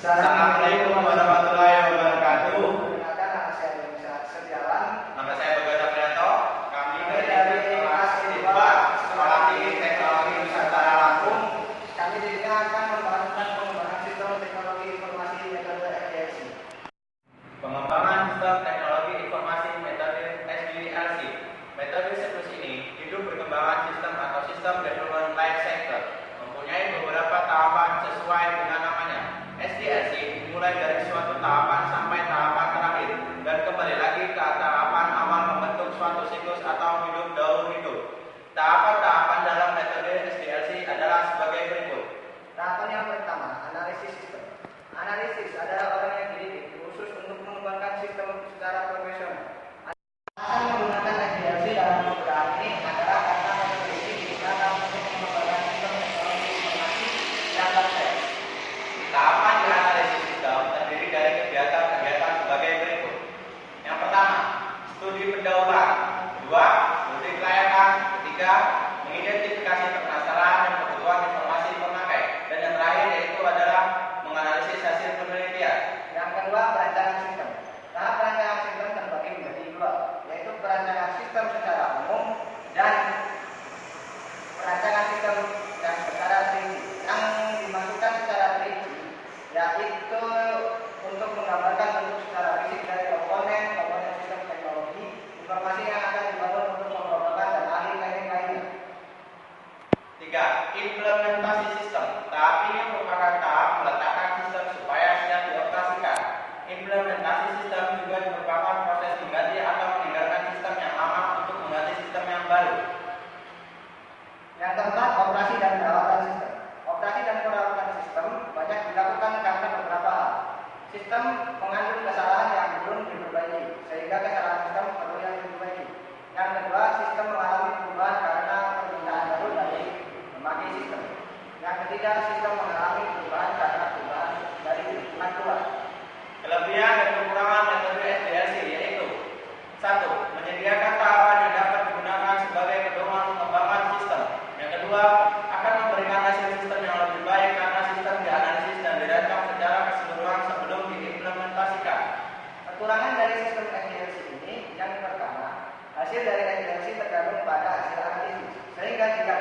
Assalamualaikum warahmatullahi wabarakatuh. Perkenalkan, nama saya Indonesia Setiawan. Nama saya Bagas Prianto. Kami dari kelas 2 Sekolah Tinggi Teknologi Nusantara Lampung. Kami di sini akan membahas tentang pengembangan sistem teknologi informasi metode SDLC. Pengembangan sistem teknologi informasi metode SDLC. Metode siklus ini hidup perkembangan sistem atau sistem development life cycle, mempunyai beberapa tahapan sesuai dengan namanya. SDLC dimulai dari suatu tahapan sampai tahapan terakhir dan kembali lagi ke tahapan awal membentuk suatu siklus atau hidup daur hidup. Tahapan-tahapan dalam metode SDLC adalah sebagai berikut. Tahapan yang pertama, analisis sistem. Analisis adalah orang yang dididik khusus untuk mengembangkan sistem secara profesional. Alasan menggunakan SDLC dalam penggunaan ini adalah karena metode ini digunakan untuk mengembangkan sistem teknologi informasi yang kompleks. Tahapan di analisis sistem terdiri dari kegiatan-kegiatan sebagai berikut. Yang pertama, studi pendahuluan. Kedua, studi kelayakan. Ketiga, mengidentifikasi permasalahan dan kebutuhan informasi pemakai. Dan yang terakhir yaitu adalah menganalisis hasil penelitian. Yang kedua, perancangan sistem. Tahap perancangan sistem terbagi menjadi dua, yaitu perancangan sistem secara umum dan perancangan sistem yang secara rinci. Yang dimaksudkan secara rinci yaitu untuk menggambarkan bentuk secara fisik dari komponen sistem teknologi, informasi yang akan dibangun untuk pemrograman dan ahli teknik lainnya. Tiga, implementasi sistem. Tahap ini merupakan tahap meletakkan sistem supaya siap dioperasikan. Implementasi sistem juga merupakan proses mengganti atau meninggalkan sistem yang lama untuk mengganti sistem yang baru. Yang keempat, operasi dan perawatan sistem. Operasi dan perawatan sistem banyak dilakukan karena beberapa hal. Sistem mengandung kesalahan yang belum diperbaiki, sehingga kesalahan sistem perlu yang diperbaiki. Yang kedua, sistem mengalami perubahan karena permintaan baru dari pemakai sistem. Yang ketiga, sistem mengalami perubahan karena perubahan dari lingkungan luar. Kelebihan dan kekurangan metode SDLC yaitu: 1. Menyediakan tahapan yang dapat digunakan sebagai pedoman pengembangan sistem. Yang kedua, akan memberikan hasil sistem yang lebih baik karena sistem dianalisis dan dirancang secara keseluruhan sebelum diimplementasikan. Kekurangan dari sistem SDLC ini yang pertama, hasil dari SDLC tergantung pada hasil analisis, sehingga jika